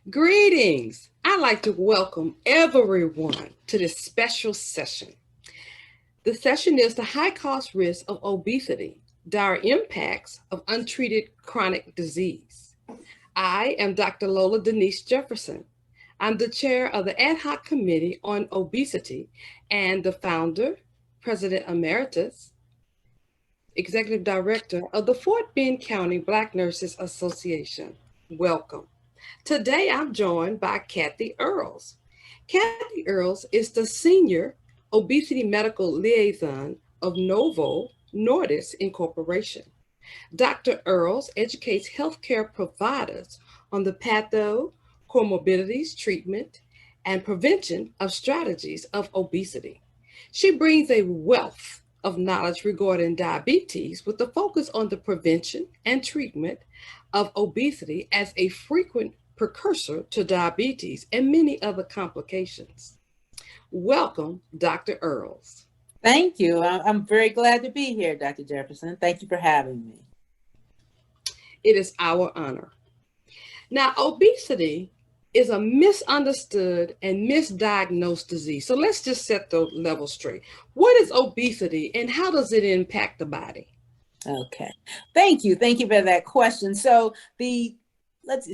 Greetings. I'd like to welcome everyone to this special session. The session is the high cost risk of obesity, dire impacts of untreated chronic disease. I am Dr. Lola Denise Jefferson. I'm the chair of the Ad hoc Committee on Obesity and the founder, President Emeritus, Executive Director of the Fort Bend County Black Nurses Association. Welcome. Today I'm joined by Kathy Earls. Kathy Earls is the Senior Obesity Medical Liaison of Novo Nordisk Incorporation. Dr. Earls educates healthcare providers on the comorbidities, treatment, and prevention of strategies of obesity. She brings a wealth of knowledge regarding diabetes with a focus on the prevention and treatment of obesity as a frequent precursor to diabetes and many other complications. Welcome, Dr. Earls. Thank you. I'm very glad to be here, Dr. Jefferson. Thank you for having me. It is our honor. Now, obesity is a misunderstood and misdiagnosed disease. So let's just set the level straight. What is obesity and how does it impact the body? Okay. Thank you. Thank you for that question. So the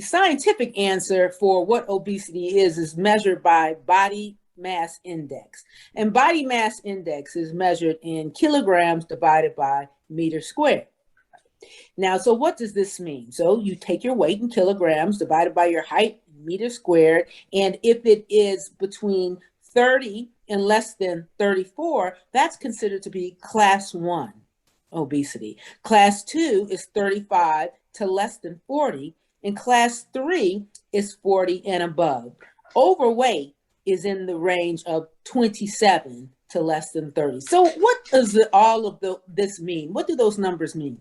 scientific answer for what obesity is measured by body mass index. And body mass index is measured in kilograms divided by meter squared. Now, so what does this mean? So you take your weight in kilograms divided by your height in meters squared. And if it is between 30 and less than 34, that's considered to be class 1 obesity. Class 2 is 35 to less than 40. And class 3 is 40 and above. Overweight is in the range of 27 to less than 30. So what does all of this mean? What do those numbers mean?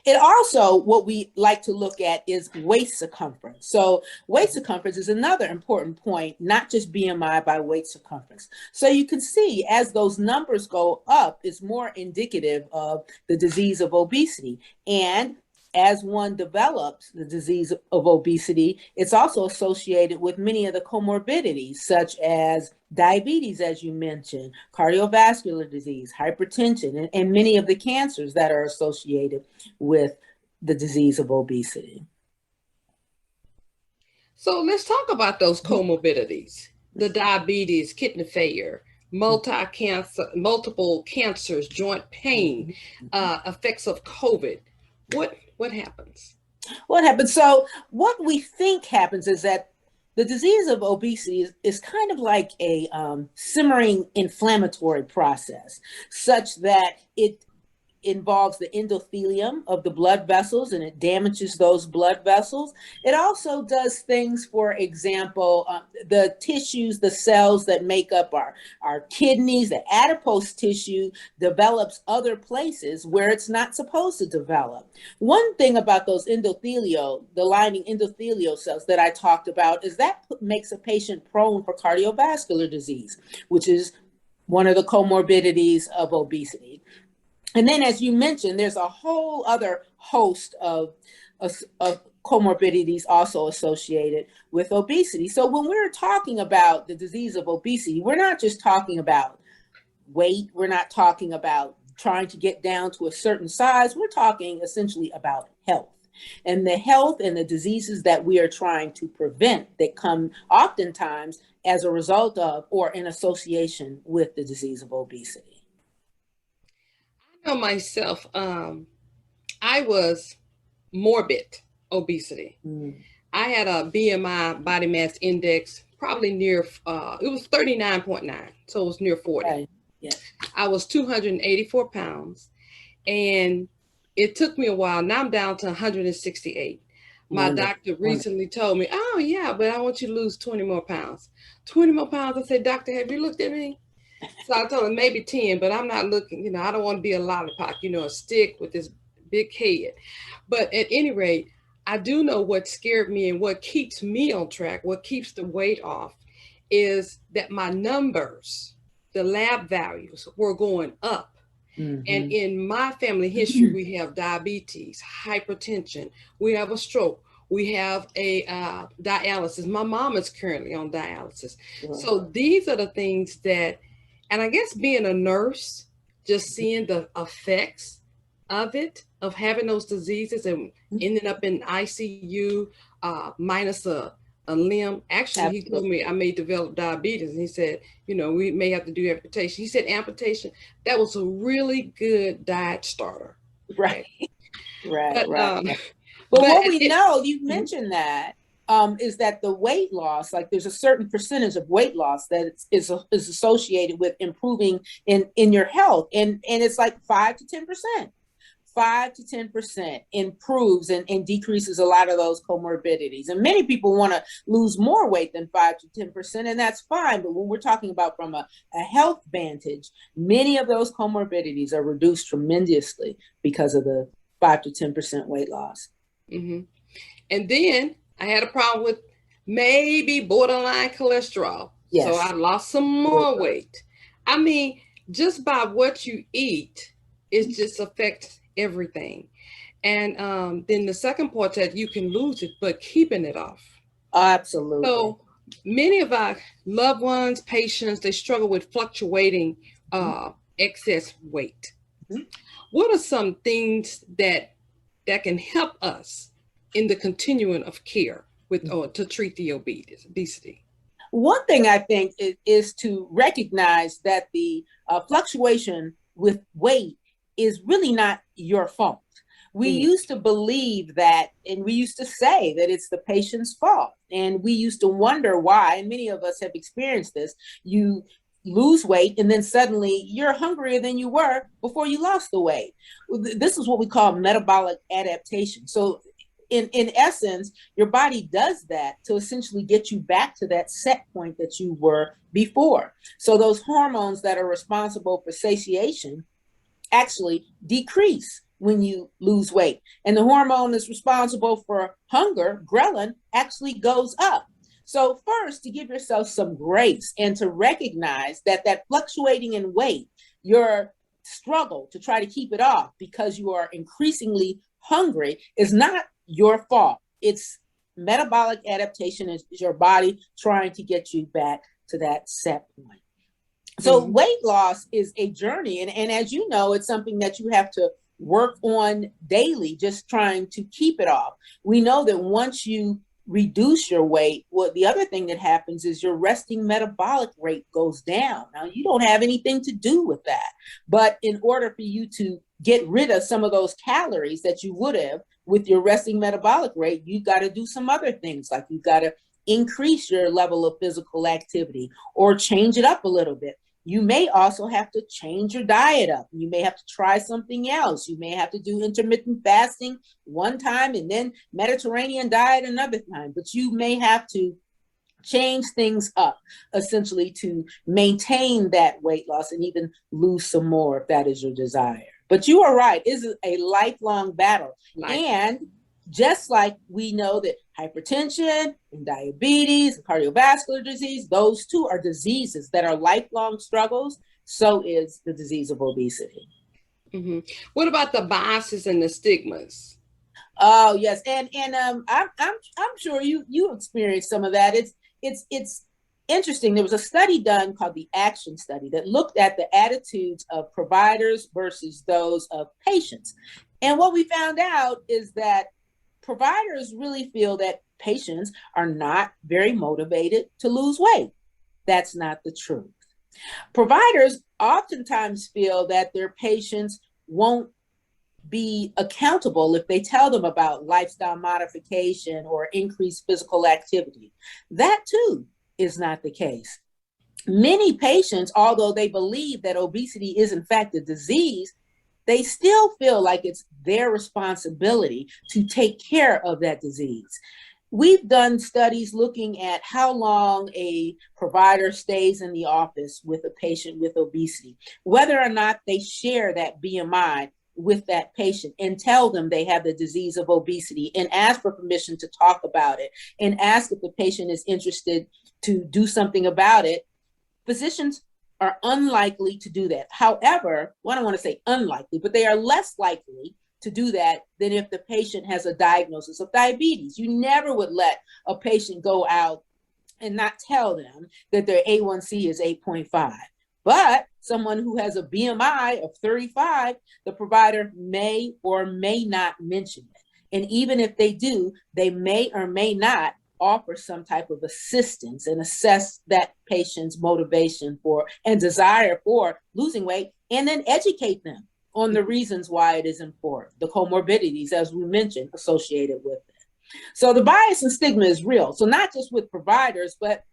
It also, what we like to look at is waist circumference. So waist circumference is another important point, not just BMI by waist circumference. So you can see as those numbers go up, it's more indicative of the disease of obesity. And as one develops the disease of obesity, it's also associated with many of the comorbidities, such as diabetes, as you mentioned, cardiovascular disease, hypertension, and many of the cancers that are associated with the disease of obesity. So let's talk about those comorbidities, the diabetes, kidney failure, multiple cancers, joint pain, effects of COVID. What happens? What happens? So what we think happens is that the disease of obesity is kind of like a simmering inflammatory process, such that it involves the endothelium of the blood vessels and it damages those blood vessels. It also does things, for example, the tissues, the cells that make up our kidneys, the adipose tissue develops other places where it's not supposed to develop. One thing about those the lining endothelial cells that I talked about is that makes a patient prone for cardiovascular disease, which is one of the comorbidities of obesity. And then, as you mentioned, there's a whole other host of comorbidities also associated with obesity. So when we're talking about the disease of obesity, we're not just talking about weight. We're not talking about trying to get down to a certain size. We're talking essentially about health. And the health and the diseases that we are trying to prevent that come oftentimes as a result of or in association with the disease of obesity. I know myself, I was morbid obesity. I had a BMI, body mass index, probably near, it was 39.9, so it was near 40. Right. Yeah. I was 284 pounds, and it took me a while. Now I'm down to 168. My doctor recently told me, oh yeah, but I want you to lose 20 more pounds. 20 more pounds. I said, doctor, have you looked at me? So I told him maybe 10, but I'm not looking, I don't want to be a lollipop, a stick with this big head. But at any rate, I do know what scared me and what keeps me on track, what keeps the weight off, is that my numbers, the lab values were going up. Mm-hmm. And in my family history, we have diabetes, hypertension, we have a stroke, We have a dialysis. My mom is currently on dialysis. Sure. So these are the things that, and I guess being a nurse, just seeing the effects of it, of having those diseases and ending up in ICU, minus a limb. Actually, he told me I may develop diabetes. And he said, we may have to do amputation. He said amputation, that was a really good diet starter. Right. Right. But what we know, you mentioned that, is that the weight loss, like there's a certain percentage of weight loss that is associated with improving in your health. And it's like 5 to 10%. 5 to 10% improves and decreases a lot of those comorbidities. And many people want to lose more weight than 5 to 10%, and that's fine. But when we're talking about from a health vantage, many of those comorbidities are reduced tremendously because of the 5 to 10% weight loss. Mm-hmm. And then I had a problem with maybe borderline cholesterol. Yes. So I lost some more weight. I mean, just by what you eat, it just affects everything. And then the second part that you can lose it, but keeping it off. Absolutely. So many of our loved ones, patients, they struggle with fluctuating excess weight. Mm-hmm. What are some things that can help us in the continuum of care with or to treat the obesity? One thing I think is to recognize that the fluctuation with weight is really not your fault. We used to believe that, and we used to say that it's the patient's fault. And we used to wonder why, and many of us have experienced this. You lose weight and then suddenly you're hungrier than you were before you lost the weight. This is what we call metabolic adaptation. So in essence, your body does that to essentially get you back to that set point that you were before. So those hormones that are responsible for satiation actually decrease when you lose weight. And the hormone that's responsible for hunger, ghrelin, actually goes up. So first, to give yourself some grace and to recognize that fluctuating in weight, your struggle to try to keep it off because you are increasingly hungry is not your fault. It's metabolic adaptation, is your body trying to get you back to that set point. So weight loss is a journey. And as you know, it's something that you have to work on daily, just trying to keep it off. We know that once you reduce your weight, well, the other thing that happens is your resting metabolic rate goes down. Now, you don't have anything to do with that. But in order for you to get rid of some of those calories that you would have with your resting metabolic rate, you've got to do some other things, like you've got to increase your level of physical activity or change it up a little bit. You may also have to change your diet up. You may have to try something else. You may have to do intermittent fasting one time and then Mediterranean diet another time. But you may have to change things up essentially to maintain that weight loss and even lose some more if that is your desire. But you are right. It's a lifelong battle. And just like we know that hypertension and diabetes and cardiovascular disease, those two are diseases that are lifelong struggles, so is the disease of obesity. Mm-hmm. What about the biases and the stigmas? Oh, yes. And I'm sure you experienced some of that. It's interesting. There was a study done called the ACTION study that looked at the attitudes of providers versus those of patients. And what we found out is that providers really feel that patients are not very motivated to lose weight. That's not the truth. Providers oftentimes feel that their patients won't be accountable if they tell them about lifestyle modification or increased physical activity. That too is not the case. Many patients, although they believe that obesity is in fact a disease, they still feel like it's their responsibility to take care of that disease. We've done studies looking at how long a provider stays in the office with a patient with obesity, whether or not they share that BMI with that patient and tell them they have the disease of obesity and ask for permission to talk about it and ask if the patient is interested to do something about it. Physicians are unlikely to do that. However, I don't want to say unlikely, but they are less likely to do that than if the patient has a diagnosis of diabetes. You never would let a patient go out and not tell them that their A1C is 8.5. But someone who has a BMI of 35, the provider may or may not mention it. And even if they do, they may or may not offer some type of assistance and assess that patient's motivation for and desire for losing weight, and then educate them on the reasons why it is important, the comorbidities, as we mentioned, associated with it. So the bias and stigma is real. So not just with providers, but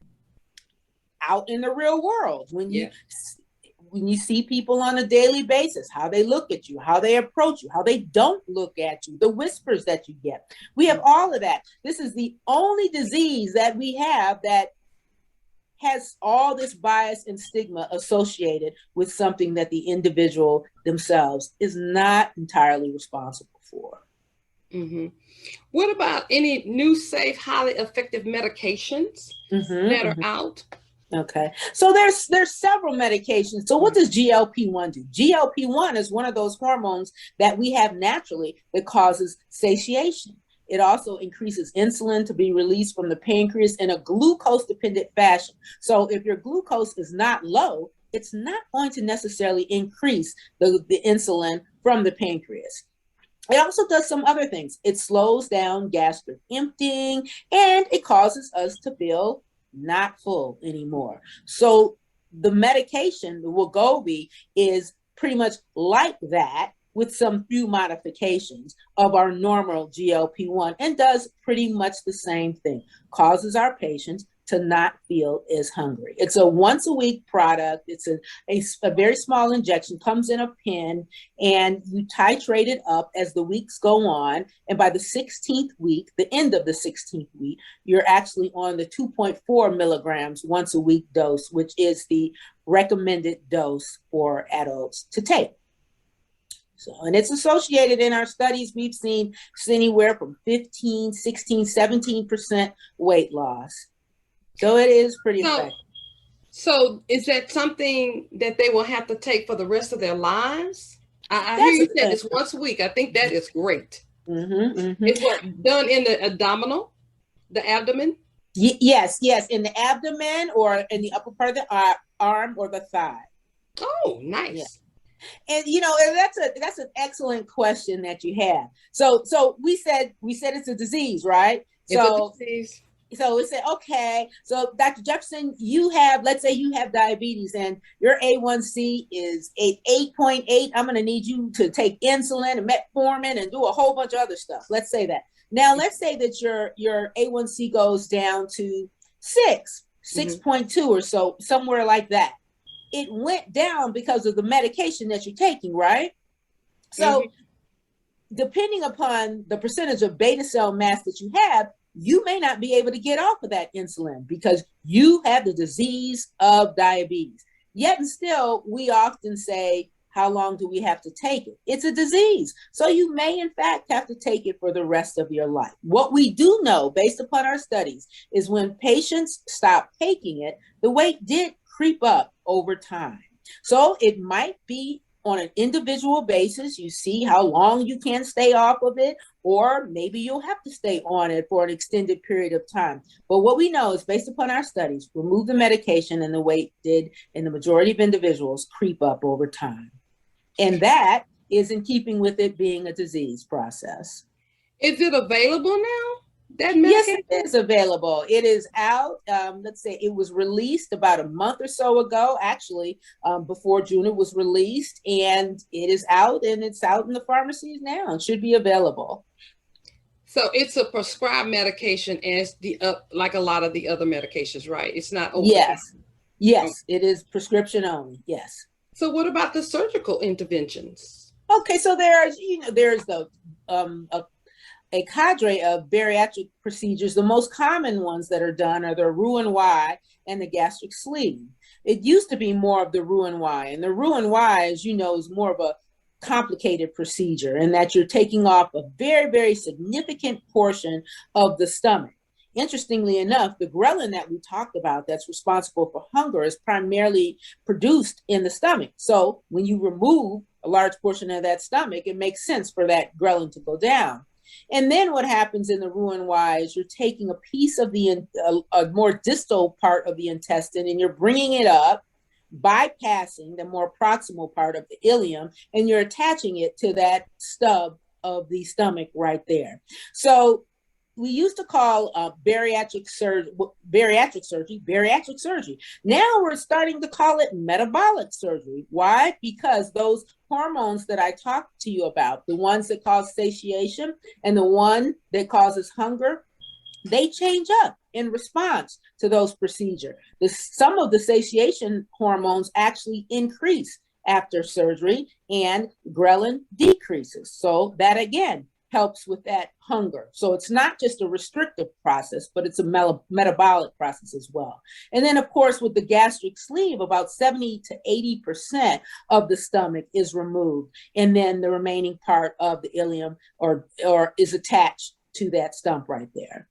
out in the real world, when you see people on a daily basis, how they look at you, how they approach you, how they don't look at you, the whispers that you get. We have all of that. This is the only disease that we have that has all this bias and stigma associated with something that the individual themselves is not entirely responsible for. Mm-hmm. What about any new, safe, highly effective medications that are out? Okay, so there's several medications. So what does GLP-1 do? GLP-1 is one of those hormones that we have naturally that causes satiation. It also increases insulin to be released from the pancreas in a glucose-dependent fashion. So if your glucose is not low, it's not going to necessarily increase the insulin from the pancreas. It also does some other things. It slows down gastric emptying, and it causes us to feel not full anymore. So the medication, the Wegovy, is pretty much like that, with some few modifications of our normal GLP-1, and does pretty much the same thing. Causes our patients to not feel as hungry. It's a once a week product. It's a very small injection, comes in a pen, and you titrate it up as the weeks go on. And by the 16th week, the end of the 16th week, you're actually on the 2.4 milligrams once a week dose, which is the recommended dose for adults to take. So, and it's associated in our studies. We've seen anywhere from 15, 16, 17% weight loss. So it is pretty effective. So is that something that they will have to take for the rest of their lives? I hear you said it's once a week. I think that is great. It's what, done in the abdomen? Yes, in the abdomen or in the upper part of the arm or the thigh. Oh, nice. Yeah. And that's an excellent question that you have. So we said it's a disease, right? It's a disease. So we said, okay, so Dr. Jefferson, let's say you have diabetes and your A1C is 8.8. I'm going to need you to take insulin and metformin and do a whole bunch of other stuff. Let's say that. Now, let's say that your A1C goes down to 6.2 or so, somewhere like that. It went down because of the medication that you're taking, right? So depending upon the percentage of beta cell mass that you have, you may not be able to get off of that insulin because you have the disease of diabetes. Yet and still, we often say, how long do we have to take it? It's a disease. So you may, in fact, have to take it for the rest of your life. What we do know, based upon our studies, is when patients stop taking it, the weight did creep up over time. So it might be on an individual basis. You see how long you can stay off of it, or maybe you'll have to stay on it for an extended period of time. But what we know is, based upon our studies, remove the medication and the weight did, in the majority of individuals, creep up over time. And that is in keeping with it being a disease process. Is it available now? That medication? Yes, it is available. It is out. Let's say it was released about a month or so ago, actually, before June it was released, and it is out, and it's out in the pharmacies now and should be available. So it's a prescribed medication as like a lot of the other medications, right? It's not over. Yes, it is prescription only. Yes. So what about the surgical interventions? Okay, so there's a cadre of bariatric procedures. The most common ones that are done are the Roux-en-Y and the gastric sleeve. It used to be more of the Roux-en-Y, and the Roux-en-Y, as you know, is more of a complicated procedure in that you're taking off a very, very significant portion of the stomach. Interestingly enough, the ghrelin that we talked about that's responsible for hunger is primarily produced in the stomach. So when you remove a large portion of that stomach, it makes sense for that ghrelin to go down. And then what happens in the Roux-en-Y is you're taking a piece of a more distal part of the intestine and you're bringing it up, bypassing the more proximal part of the ileum, and you're attaching it to that stub of the stomach right there. So we used to call bariatric surgery bariatric surgery. Now we're starting to call it metabolic surgery. Why? Because those hormones that I talked to you about, the ones that cause satiation and the one that causes hunger, they change up in response to those procedures. Some of the satiation hormones actually increase after surgery and ghrelin decreases. So that again helps with that hunger. So it's not just a restrictive process, but it's a metabolic process as well. And then of course, with the gastric sleeve, about 70 to 80% of the stomach is removed. And then the remaining part of the ileum or is attached to that stump right there.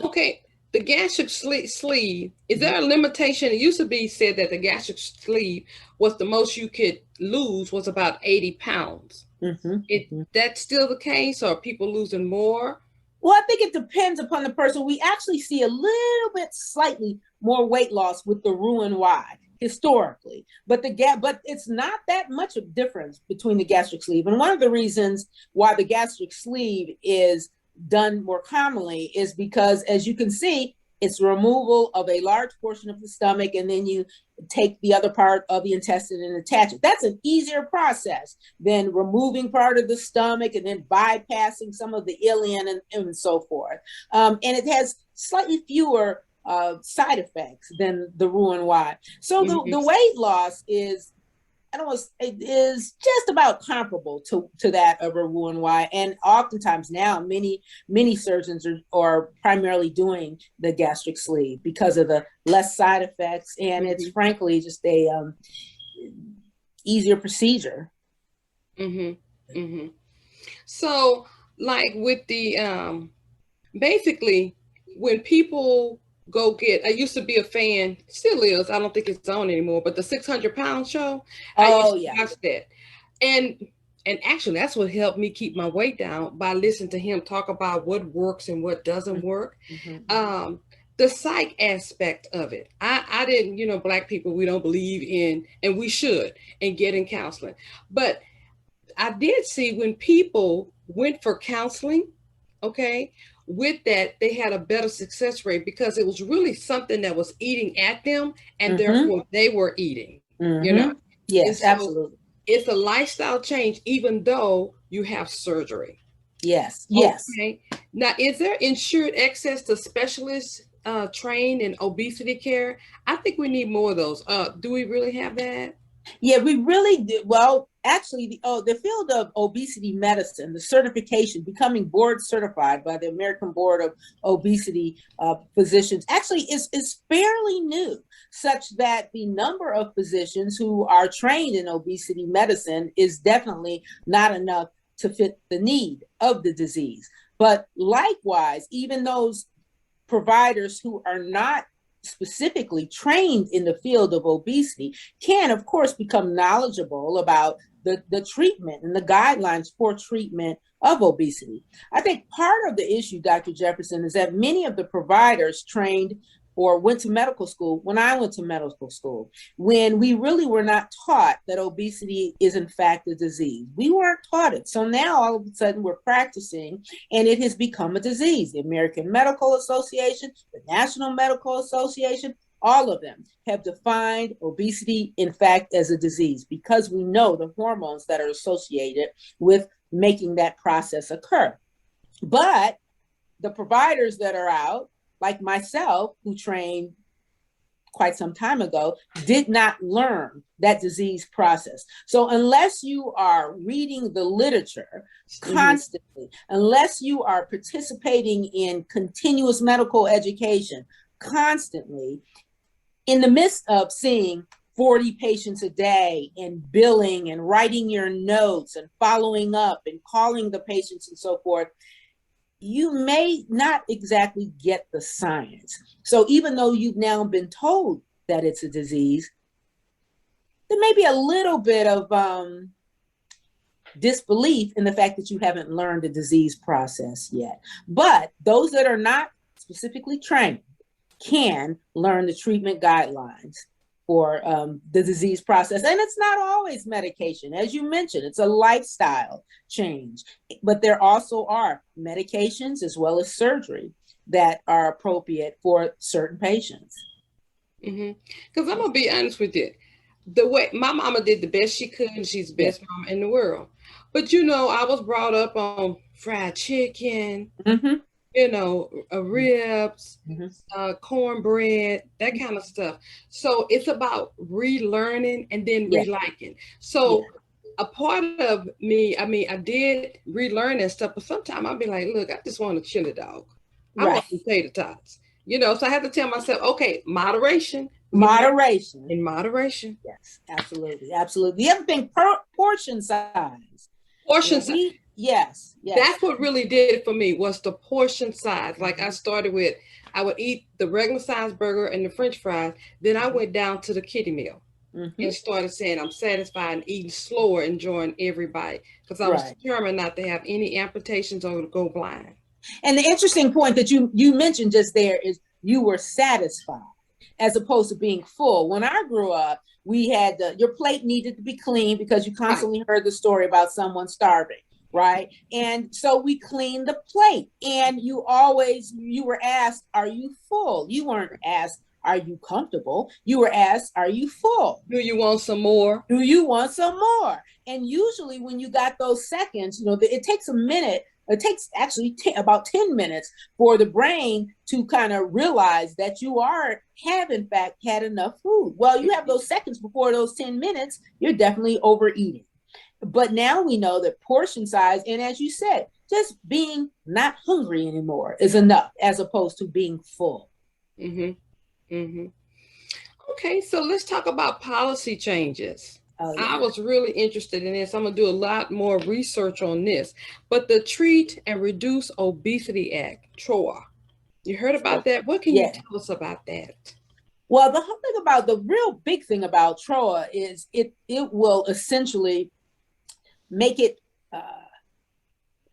Okay, the gastric sleeve, is there a limitation? It used to be said that the gastric sleeve was the most you could lose was about 80 pounds. Is that still the case, or are people losing more? Well, I think it depends upon the person. We actually see a little bit slightly more weight loss with the Roux-en-Y historically, but it's not that much of difference between the gastric sleeve. And one of the reasons why the gastric sleeve is done more commonly is because, as you can see, it's removal of a large portion of the stomach, and then you take the other part of the intestine and attach it. That's an easier process than removing part of the stomach and then bypassing some of the ileum and so forth. And it has slightly fewer side effects than the Roux-en-Y. So the weight loss is, it is just about comparable to that of a Roux-en-Y. And oftentimes now, many surgeons are primarily doing the gastric sleeve because of the less side effects. And it's frankly just a easier procedure. So like with the, basically when people go get, I used to be a fan, still is, I don't think it's on anymore, but the 600-pound show, I used to watch that. And actually that's what helped me keep my weight down, by listening to him talk about what works and what doesn't work. The psych aspect of it. I didn't, Black people, we don't believe in, and we should, in getting counseling. But I did see when people went for counseling, okay, with that, they had a better success rate because it was really something that was eating at them, and therefore they were eating, Yes, so absolutely. It's a lifestyle change, even though you have surgery. Yes, yes. Okay. Now, is there insured access to specialists trained in obesity care? I think we need more of those. Do we really have that? Yeah, we really do. Well, actually, the field of obesity medicine, the certification, becoming board certified by the American Board of Obesity Physicians, actually is fairly new, such that the number of physicians who are trained in obesity medicine is definitely not enough to fit the need of the disease. But likewise, even those providers who are not specifically trained in the field of obesity can, of course, become knowledgeable about the treatment and the guidelines for treatment of obesity. I think part of the issue, Dr. Jefferson, is that many of the providers trained or went to medical school when I went to medical school, when we really were not taught that obesity is in fact a disease. We weren't taught it. So now all of a sudden we're practicing and it has become a disease. The American Medical Association, the National Medical Association, all of them have defined obesity in fact as a disease because we know the hormones that are associated with making that process occur. But the providers that are out, like myself, who trained quite some time ago, did not learn that disease process. So unless you are reading the literature constantly, unless you are participating in continuous medical education constantly, in the midst of seeing 40 patients a day and billing and writing your notes and following up and calling the patients and so forth, you may not exactly get the science. So even though you've now been told that it's a disease, there may be a little bit of disbelief in the fact that you haven't learned the disease process yet. But those that are not specifically trained can learn the treatment guidelines for the disease process. And it's not always medication. As you mentioned, it's a lifestyle change. But there also are medications as well as surgery that are appropriate for certain patients. Because I'm going to be honest with you. The way my mama did the best she could, and she's the best mama in the world. But, you know, I was brought up on fried chicken, you know, ribs, cornbread, that kind of stuff. So it's about relearning and then reliking. So a part of me, I mean, I did relearn that stuff, but sometimes I'll be like, look, I just want a chili dog. I want potato tots. You know, so I have to tell myself, okay, moderation. Moderation. In moderation. Yes, absolutely. Absolutely. The other thing, portion size. Portion size. Yes. That's what really did it for me, was the portion size. Like I started with, I would eat the regular size burger and the French fries. Then I went down to the kiddie meal and started saying I'm satisfied and eating slower, enjoying every bite, because I was determined not to have any amputations or to go blind. And the interesting point that you mentioned just there is you were satisfied as opposed to being full. When I grew up, we had your plate needed to be clean because you constantly heard the story about someone starving, right? And so we cleaned the plate, and you were asked, are you full? You weren't asked, are you comfortable? You were asked, are you full? Do you want some more? Do you want some more? And usually when you got those seconds, you know, it takes a minute. It takes actually about 10 minutes for the brain to kind of realize that you have in fact had enough food. Well, you have those seconds before those 10 minutes, you're definitely overeating. But now we know that portion size, and as you said, just being not hungry anymore is enough as opposed to being full. Okay, so let's talk about policy changes. I was really interested in this. I'm going to do a lot more research on this. But the Treat and Reduce Obesity Act, TROA, you heard about that? What can you tell us about that? Well, the whole thing about the real big thing about TROA is it will essentially make it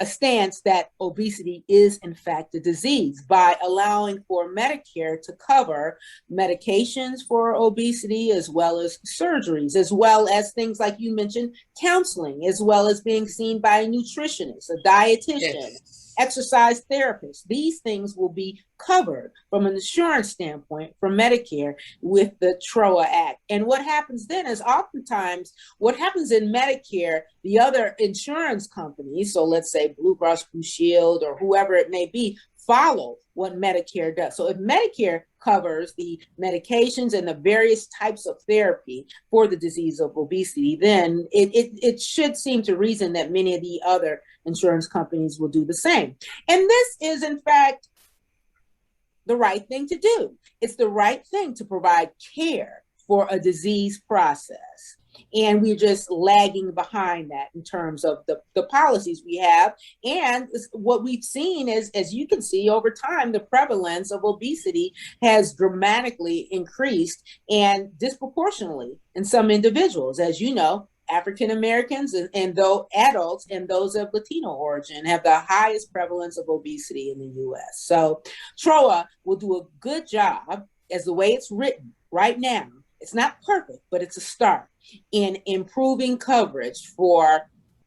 a stance that obesity is in fact a disease by allowing for Medicare to cover medications for obesity, as well as surgeries, as well as things like you mentioned, counseling, as well as being seen by a nutritionist, a dietitian, exercise therapist. These things will be covered from an insurance standpoint from Medicare with the TROA Act. And what happens then is oftentimes what happens in Medicare, the other insurance companies, so let's say Blue Cross Blue Shield or whoever it may be, follow what Medicare does. So if Medicare covers the medications and the various types of therapy for the disease of obesity, then it should seem to reason that many of the other insurance companies will do the same. And this is, in fact, the right thing to do. It's the right thing to provide care for a disease process. And we're just lagging behind that in terms of the policies we have. And what we've seen is, as you can see over time, the prevalence of obesity has dramatically increased and disproportionately in some individuals. As you know, African Americans and though adults and those of Latino origin have the highest prevalence of obesity in the US. So TROA will do a good job, as the way it's written right now. It's not perfect, but it's a start in improving coverage for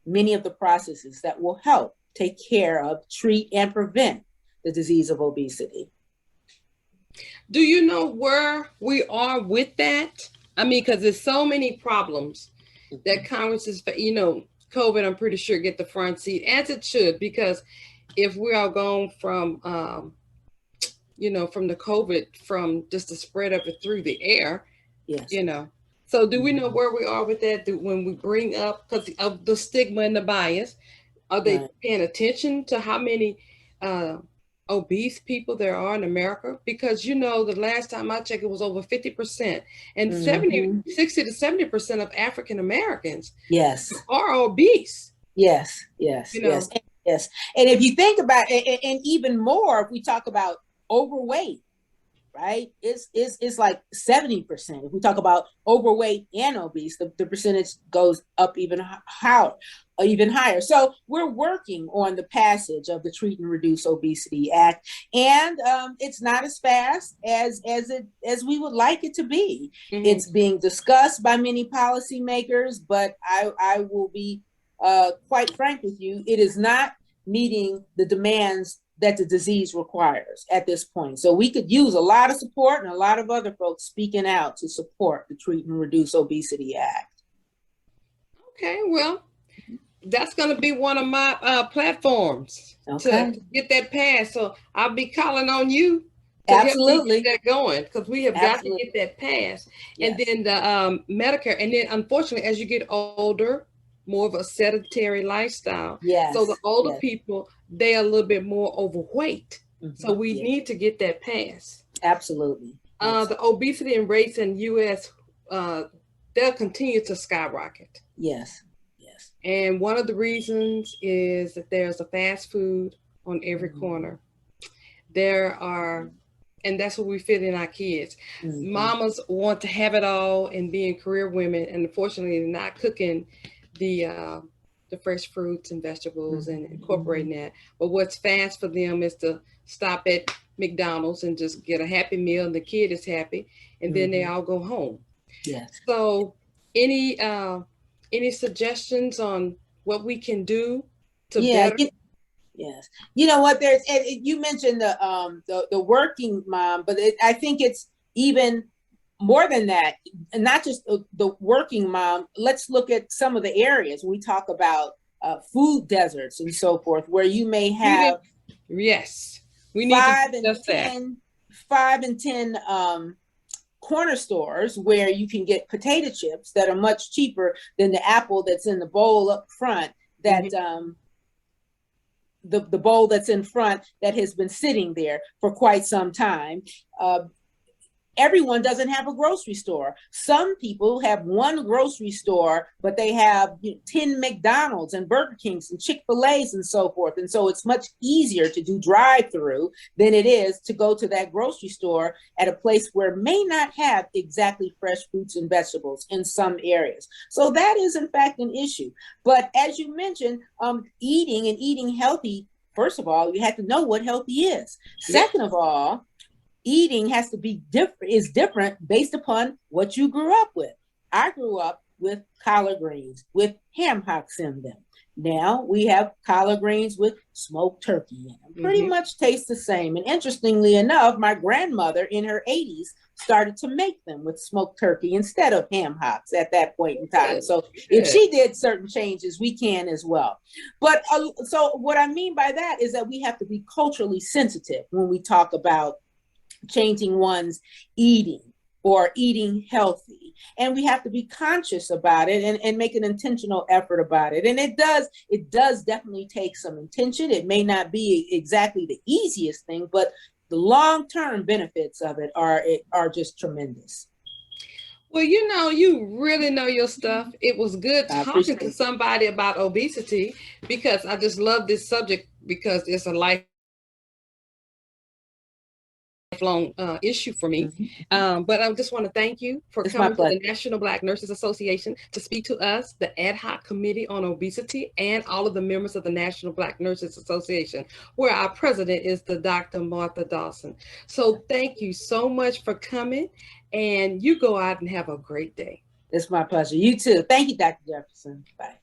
many of the processes that will help take care of, treat, and prevent the disease of obesity. Do you know where we are with that? I mean, because there's so many problems that Congress is, you know, COVID, I'm pretty sure, get the front seat, as it should, because if we are going from, you know, from the COVID, from just the spread of it through the air, you know. So do we know where we are with that? When we bring up, because of the stigma and the bias, are they paying attention to how many obese people there are in America? Because, you know, the last time I checked, it was over 50%, and 60 to 70% of African Americans are obese. Yes. And if you think about it, and even more, if we talk about overweight, right? It's like 70%. If we talk about overweight and obese, the percentage goes up even higher. So we're working on the passage of the Treat and Reduce Obesity Act, and it's not as fast as we would like it to be. Mm-hmm. It's being discussed by many policymakers, but I will be quite frank with you, it is not meeting the demands that the disease requires at this point. So we could use a lot of support and a lot of other folks speaking out to support the Treat and Reduce Obesity Act. Okay, well, that's going to be one of my platforms to get that passed. So I'll be calling on you to help me get that going, because we have got to get that passed. Yes. And then the Medicare, and then unfortunately, as you get older, more of a sedentary lifestyle. Yes. So the older people, they are a little bit more overweight. Mm-hmm. So we need to get that passed. Absolutely. The obesity rates in the U.S., they'll continue to skyrocket. Yes. And one of the reasons is that there's a fast food on every corner. There are, and that's what we fit in our kids. Mm-hmm. Mamas want to have it all and being career women, and unfortunately they're not cooking the fresh fruits and vegetables and incorporating that. But what's fast for them is to stop at McDonald's and just get a happy meal, and the kid is happy, and then they all go home. Yes. So any suggestions on what we can do to better? Yes. You know what? You mentioned the working mom, but I think it's even more than that, and not just the working mom. Let's look at some of the areas we talk about food deserts and so forth, where you may have we need 5 and 10 corner stores where you can get potato chips that are much cheaper than the apple that's in the bowl up front, that the bowl that's in front that has been sitting there for quite some time. Everyone doesn't have a grocery store. Some people have one grocery store, but they have 10 McDonald's and Burger Kings and Chick-fil-A's and so forth. And so it's much easier to do drive-through than it is to go to that grocery store at a place where may not have exactly fresh fruits and vegetables in some areas. So that is in fact an issue. But as you mentioned, eating healthy, first of all, you have to know what healthy is. Second of all, eating has to be different based upon what you grew up with. I grew up with collard greens with ham hocks in them. Now we have collard greens with smoked turkey in them. Pretty much taste the same. And interestingly enough, my grandmother in her 80s started to make them with smoked turkey instead of ham hocks at that point in time. So if she did certain changes, we can as well. But so what I mean by that is that we have to be culturally sensitive when we talk about changing one's eating or eating healthy. And we have to be conscious about it and make an intentional effort about it. And it does definitely take some intention. It may not be exactly the easiest thing, but the long-term benefits of it are just tremendous. Well, you really know your stuff. It was good talking to somebody about obesity, because I just love this subject, because it's a lifelong issue for me. But I just want to thank you for coming to the National Black Nurses Association to speak to us, the Ad Hoc Committee on Obesity, and all of the members of the National Black Nurses Association, where our president is the Dr. Martha Dawson. So thank you so much for coming, and you go out and have a great day. It's my pleasure. You too. Thank you, Dr. Jefferson. Bye.